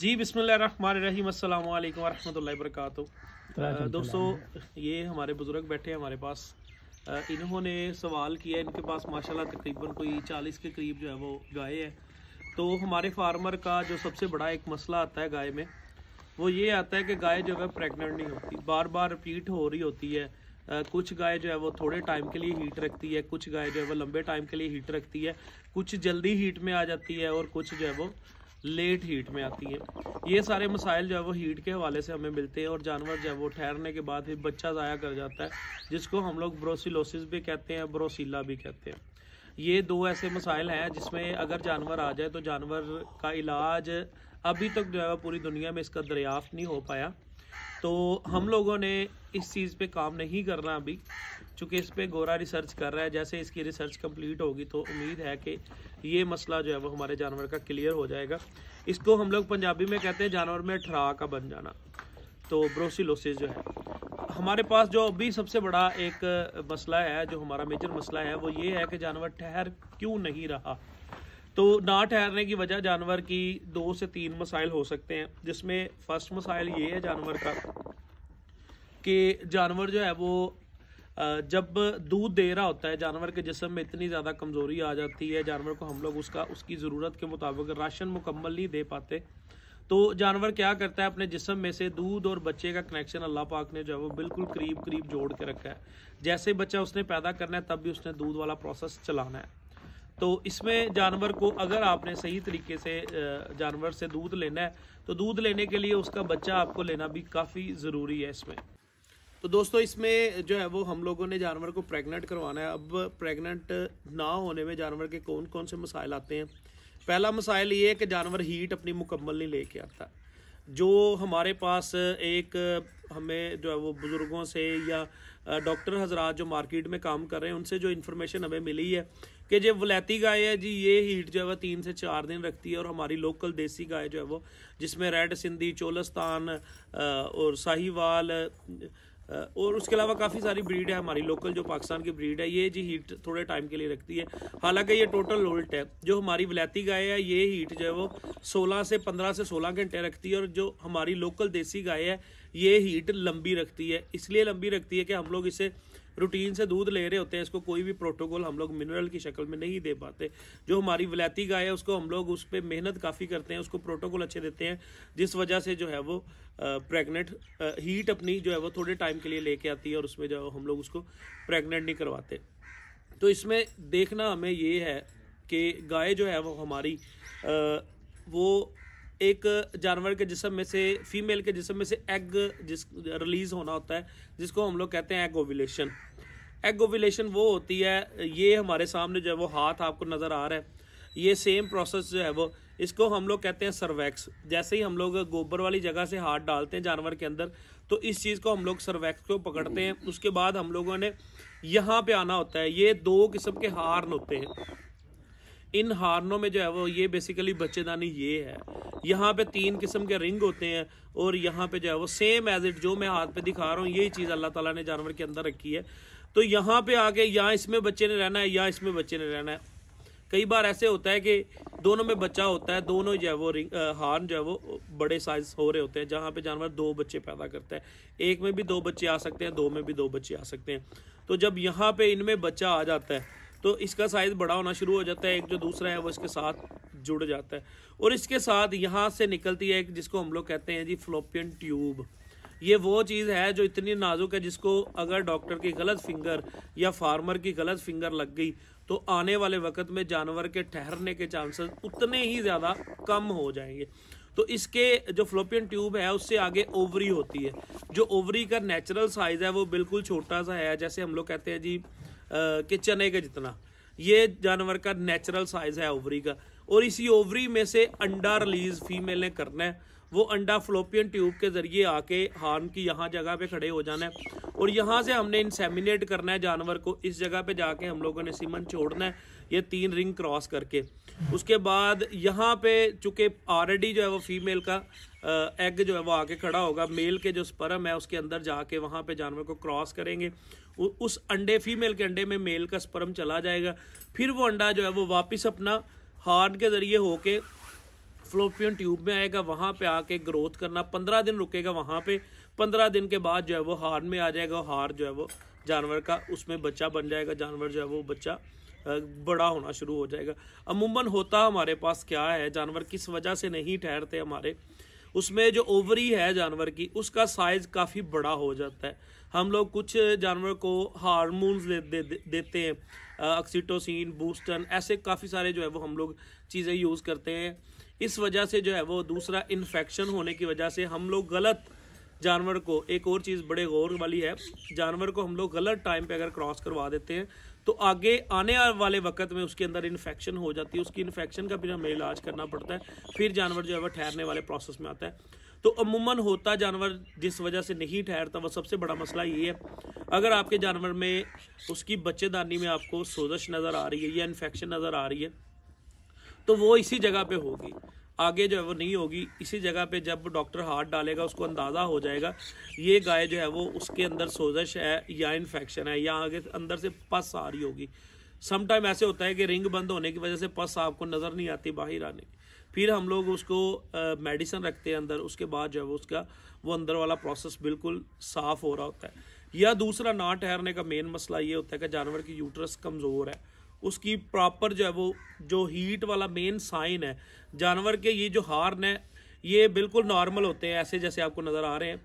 जी बिस्मिल्लाहिर्रहमानिर्रहीम अस्सलाम वालेकुम वरहमतुल्लाहि वबरकातुहू। दोस्तों ये हमारे बुज़ुर्ग बैठे हैं हमारे पास। इन्होंने सवाल किया, इनके पास माशाल्लाह तकरीबन कोई 40 के करीब जो है वो गाय है। तो हमारे फार्मर का जो सबसे बड़ा एक मसला आता है गाय में, वो ये आता है कि गाय जो है प्रेग्नेंट नहीं होती, बार बार रिपीट हो रही होती है। कुछ गाय जो है वो थोड़े टाइम के लिए हीट रखती है, कुछ गाय जो है वो लंबे टाइम के लिए हीट रखती है, कुछ जल्दी हीट में आ जाती है और कुछ जो है वो लेट हीट में आती है। ये सारे मसाइल जो है वो हीट के हवाले से हमें मिलते हैं और जानवर जो है वो ठहरने के बाद फिर बच्चा ज़ाया कर जाता है, जिसको हम लोग ब्रोसिलोसिस भी कहते हैं, ब्रोसीला भी कहते हैं। ये दो ऐसे मसाइल हैं जिसमें अगर जानवर आ जाए तो जानवर का इलाज अभी तक जो है पूरी दुनिया में इसका दरियाफ्त नहीं हो पाया। तो हम लोगों ने इस चीज़ पे काम नहीं करना अभी, चूँकि इस पे गोरा रिसर्च कर रहा है। जैसे इसकी रिसर्च कंप्लीट होगी तो उम्मीद है कि ये मसला जो है वो हमारे जानवर का क्लियर हो जाएगा। इसको हम लोग पंजाबी में कहते हैं जानवर में ठरा का बन जाना। तो ब्रोसिलोसिस जो है हमारे पास जो अभी सबसे बड़ा एक मसला है, जो हमारा मेजर मसला है, वो ये है कि जानवर ठहर क्यों नहीं रहा। तो ना ठहरने की वजह जानवर की 2 से 3 मसाइल हो सकते हैं, जिसमें फर्स्ट मसाइल ये है जानवर का कि जानवर जो है वो जब दूध दे रहा होता है, जानवर के जिस्म में इतनी ज़्यादा कमज़ोरी आ जाती है, जानवर को हम लोग उसकी ज़रूरत के मुताबिक राशन मुकम्मल नहीं दे पाते। तो जानवर क्या करता है, अपने जिस्म में से दूध और बच्चे का कनेक्शन अल्लाह पाक ने जो है वो बिल्कुल करीब करीब जोड़ के रखा है। जैसे बच्चा उसने पैदा करना है तब भी उसने दूध वाला प्रोसेस चलाना है। तो इसमें जानवर को अगर आपने सही तरीके से जानवर से दूध लेना है तो दूध लेने के लिए उसका बच्चा आपको लेना भी काफ़ी ज़रूरी है इसमें। तो दोस्तों इसमें जो है वो हम लोगों ने जानवर को प्रेग्नेंट करवाना है। अब प्रेग्नेंट ना होने में जानवर के कौन कौन से मसाइल आते हैं। पहला मसाइल ये है कि जानवर हीट अपनी मुकम्मल नहीं लेके आता। जो हमारे पास एक हमें जो है वो बुज़ुर्गों से या डॉक्टर हजरात जो मार्केट में काम कर रहे हैं उनसे जो इन्फॉर्मेशन हमें मिली है कि जो वलैती गाय है जी, ये हीट जो है वो 3 से 4 दिन रखती है। और हमारी लोकल देसी गाय जो है वो, जिसमें रेड सिंधी, चोलस्तान और साहिवाल और उसके अलावा काफ़ी सारी ब्रीड है हमारी लोकल, जो पाकिस्तान की ब्रीड है, ये जी हीट थोड़े टाइम के लिए रखती है। हालांकि ये टोटल उल्ट है। जो हमारी वलैती गाय है ये हीट जो है वो 15 से 16 घंटे रखती है, और जो हमारी लोकल देसी गाय है ये हीट लंबी रखती है। इसलिए लंबी रखती है कि हम लोग इसे रूटीन से दूध ले रहे होते हैं, इसको कोई भी प्रोटोकॉल हम लोग मिनरल की शक्ल में नहीं दे पाते। जो हमारी वलैती गाय है उसको हम लोग उस पर मेहनत काफ़ी करते हैं, उसको प्रोटोकॉल अच्छे देते हैं, जिस वजह से जो है वो प्रेग्नेंट हीट अपनी जो है वो थोड़े टाइम के लिए लेके आती है, और उसमें जो हम लोग उसको प्रेग्नेंट नहीं करवाते। तो इसमें देखना हमें ये है कि गाय जो है वो हमारी वो एक जानवर के जिस्म में से, फीमेल के जिस्म में से एग रिलीज़ होना होता है, जिसको हम लोग कहते हैं एग ओव्यूलेशन। एग ओव्यूलेशन वो होती है, ये हमारे सामने जो है वो हाथ आपको नज़र आ रहा है, ये सेम प्रोसेस जो है वो, इसको हम लोग कहते हैं सर्वैक्स। जैसे ही हम लोग गोबर वाली जगह से हाथ डालते हैं जानवर के अंदर, तो इस चीज़ को हम लोग सर्वैक्स को पकड़ते हैं। उसके बाद हम लोगों ने यहाँ पे आना होता है। ये 2 किस्म के हार्न होते हैं। इन हार्नों में जो है वो ये बेसिकली बच्चेदानी ये है। यहाँ पे 3 किस्म के रिंग होते हैं, और यहाँ पे जो है वो सेम एज इट जो मैं हाथ पे दिखा रहा हूँ, यही चीज़ अल्लाह ताला ने जानवर के अंदर रखी है। तो यहाँ पे आके यहाँ इसमें बच्चे ने रहना है या इसमें बच्चे ने रहना है। कई बार ऐसे होता है कि दोनों में बच्चा होता है, दोनों जो है वो हार्न जो है वो बड़े साइज हो रहे होते हैं, जहाँ पे जानवर 2 बच्चे पैदा करता है। एक में भी 2 बच्चे आ सकते हैं, 2 में भी 2 बच्चे आ सकते हैं। तो जब यहाँ पे इनमें बच्चा आ जाता है तो इसका साइज़ बड़ा होना शुरू हो जाता है, एक जो दूसरा है वो इसके साथ जुड़ जाता है, और इसके साथ यहाँ से निकलती है एक, जिसको हम लोग कहते हैं जी फ्लोपियन ट्यूब। ये वो चीज़ है जो इतनी नाजुक है, जिसको अगर डॉक्टर की गलत फिंगर या फार्मर की गलत फिंगर लग गई तो आने वाले वक्त में जानवर के ठहरने के चांसेस उतने ही ज़्यादा कम हो जाएंगे। तो इसके जो फ्लोपियन ट्यूब है उससे आगे ओवरी होती है। जो ओवरी का नेचुरल साइज़ है वो बिल्कुल छोटा सा है, जैसे हम लोग कहते हैं जी कि चने के जितना। ये जानवर का नेचुरल साइज है ओवरी का, और इसी ओवरी में से अंडा रिलीज फीमेल ने करना है। वो अंडा फ्लोपियन ट्यूब के जरिए आके हार्न की यहाँ जगह पे खड़े हो जाना है, और यहाँ से हमने इंसेमिनेट करना है जानवर को। इस जगह पे जाके हम लोगों ने सीमन छोड़ना है, ये 3 रिंग क्रॉस करके। उसके बाद यहाँ पे चूँकि ऑलरेडी जो है वो फीमेल का एग जो है वो आके खड़ा होगा, मेल के जो स्पर्म है उसके अंदर जाके वहाँ पे जानवर को क्रॉस करेंगे। उस अंडे, फीमेल के अंडे में मेल का स्पर्म चला जाएगा। फिर वो अंडा जो है वो वापस अपना हार्न के जरिए होके फ्लोपियन ट्यूब में आएगा, वहाँ पे आके ग्रोथ करना, 15 दिन रुकेगा वहाँ पे। 15 दिन के बाद जो है वो हार में आ जाएगा, हार जो है वो जानवर का उसमें बच्चा बन जाएगा, जानवर जो है वो बच्चा बड़ा होना शुरू हो जाएगा। अमूमन होता हमारे पास क्या है, जानवर किस वजह से नहीं ठहरते हमारे, उसमें जो ओवरी है जानवर की उसका साइज काफ़ी बड़ा हो जाता है। हम लोग कुछ जानवर को हार्मोन्स देते हैं, ऑक्सीटोसिन, बूस्टन, ऐसे काफ़ी सारे जो है वो हम लोग चीज़ें यूज़ करते हैं। इस वजह से जो है वो दूसरा इन्फेक्शन होने की वजह से हम लोग गलत जानवर को, एक और चीज़ बड़े गौर वाली है, जानवर को हम लोग गलत टाइम पे अगर क्रॉस करवा देते हैं तो आगे आने वाले वक्त में उसके अंदर इन्फेक्शन हो जाती है। उसकी इन्फेक्शन का भी हमें इलाज करना पड़ता है, फिर जानवर जो है वह ठहरने वाले प्रोसेस में आता है। तो अमूमन होता जानवर जिस वजह से नहीं ठहरता वो सबसे बड़ा मसला ये है, अगर आपके जानवर में उसकी बच्चेदानी में आपको सोजश नज़र आ रही है या इन्फेक्शन नज़र आ रही है तो वो इसी जगह पे होगी, आगे जो है वो नहीं होगी। इसी जगह पे जब डॉक्टर हाथ डालेगा उसको अंदाज़ा हो जाएगा ये गाय जो है वो उसके अंदर सोजश है या इन्फेक्शन है या आगे अंदर से पस आ रही होगी। समटाइम ऐसे होता है कि रिंग बंद होने की वजह से पस आपको नज़र नहीं आती बाहर आने की, फिर हम लोग उसको मेडिसिन रखते हैं अंदर, उसके बाद जो है वो उसका वो अंदर वाला प्रोसेस बिल्कुल साफ़ हो रहा होता है। या दूसरा ना ठहरने का मेन मसला ये होता है कि जानवर की यूट्रस कमज़ोर है, उसकी प्रॉपर जो है वो जो हीट वाला मेन साइन है जानवर के, ये जो हार्न है ये बिल्कुल नॉर्मल होते हैं ऐसे जैसे आपको नज़र आ रहे हैं।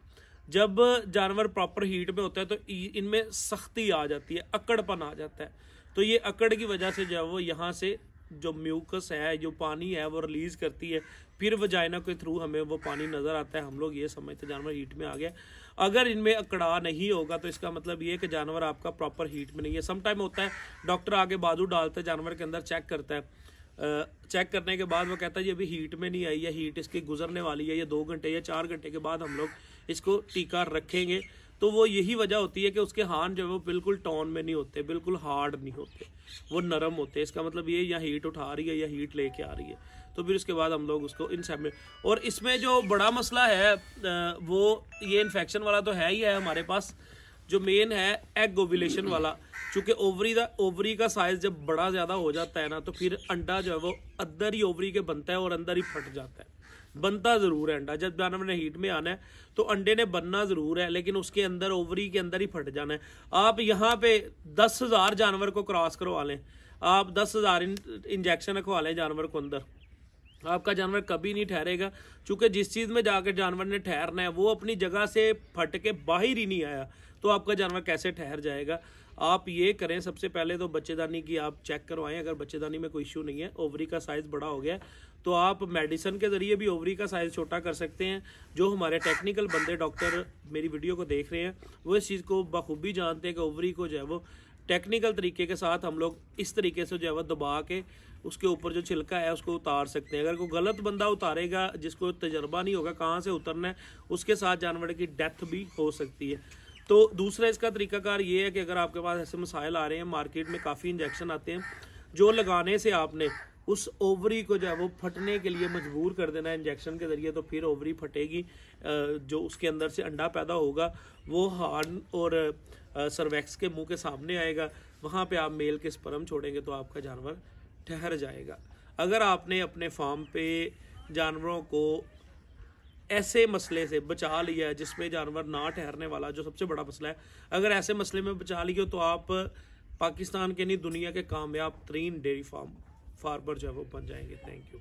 जब जानवर प्रॉपर हीट में होता है तो इनमें सख्ती आ जाती है, अकड़पन आ जाता है। तो ये अकड़ की वजह से जो है वो यहाँ से जो म्यूकस है, जो पानी है वो रिलीज़ करती है, फिर वजाइना के थ्रू हमें वो पानी नज़र आता है। हम लोग ये समझते जानवर हीट में आ गया। अगर इनमें अकड़ा नहीं होगा तो इसका मतलब ये है कि जानवर आपका प्रॉपर हीट में नहीं है। सम टाइम होता है डॉक्टर आगे बाजू डालता है जानवर के अंदर, चेक करता है, चेक करने के बाद वो कहता है ये अभी हीट में नहीं आई है, हीट इसकी गुजरने वाली है, ये 2 घंटे या 4 घंटे के बाद हम लोग इसको टीका रखेंगे। तो वो यही वजह होती है कि उसके हान जो है वो बिल्कुल टोन में नहीं होते, बिल्कुल हार्ड नहीं होते, वो नरम होते हैं। इसका मतलब ये या हीट उठा रही है या हीट लेके आ रही है, तो फिर उसके बाद हम लोग उसको इनसेमिनेट। और इसमें जो बड़ा मसला है वो ये इन्फेक्शन वाला तो है ही है हमारे पास, जो मेन है एग ओव्यूलेशन वाला। चूँकि ओवरी का साइज जब बड़ा ज़्यादा हो जाता है ना तो फिर अंडा जो है वो अंदर ही ओवरी के बनता है और अंदर ही फट जाता है। बनता ज़रूर है अंडा, जब जानवर ने हीट में आना है तो अंडे ने बनना ज़रूर है, लेकिन उसके अंदर ओवरी के अंदर ही फट जाना है। आप यहाँ पे 10,000 जानवर को क्रॉस करवा लें, आप 10,000 इंजेक्शन रखवा लें जानवर को अंदर, आपका जानवर कभी नहीं ठहरेगा। चूँकि जिस चीज़ में जाकर जानवर ने ठहरना है वो अपनी जगह से फट के बाहर ही नहीं आया, तो आपका जानवर कैसे ठहर जाएगा। आप ये करें, सबसे पहले तो बच्चेदानी की आप चेक करवाएं। अगर बच्चेदानी में कोई इशू नहीं है, ओवरी का साइज़ बड़ा हो गया तो आप मेडिसिन के ज़रिए भी ओवरी का साइज़ छोटा कर सकते हैं। जो हमारे टेक्निकल बंदे डॉक्टर मेरी वीडियो को देख रहे हैं वो इस चीज़ को बखूबी जानते हैं कि ओवरी को जो है वो टेक्निकल तरीके के साथ हम लोग इस तरीके से जो है वो दबा के उसके ऊपर जो छिलका है उसको उतार सकते हैं। अगर कोई गलत बंदा उतारेगा जिसको तजर्बा नहीं होगा कहाँ से उतरना है, उसके साथ जानवर की डेथ भी हो सकती है। तो दूसरा इसका तरीकाकार ये है कि अगर आपके पास ऐसे मसाइल आ रहे हैं, मार्केट में काफ़ी इंजेक्शन आते हैं जो लगाने से आपने उस ओवरी को जो है वो फटने के लिए मजबूर कर देना है इंजेक्शन के ज़रिए, तो फिर ओवरी फटेगी, जो उसके अंदर से अंडा पैदा होगा वो हार्न और सर्वैक्स के मुंह के सामने आएगा, वहाँ पे आप मेल के स्पर्म छोड़ेंगे तो आपका जानवर ठहर जाएगा। अगर आपने अपने फार्म पे जानवरों को ऐसे मसले से बचा लिया जिसमें जानवर ना ठहरने वाला, जो सबसे बड़ा मसला है, अगर ऐसे मसले में बचा लिया तो आप पाकिस्तान के नहीं दुनिया के कामयाब तरीन डेयरी फार्मर जो है वो बन जाएंगे। Thank you.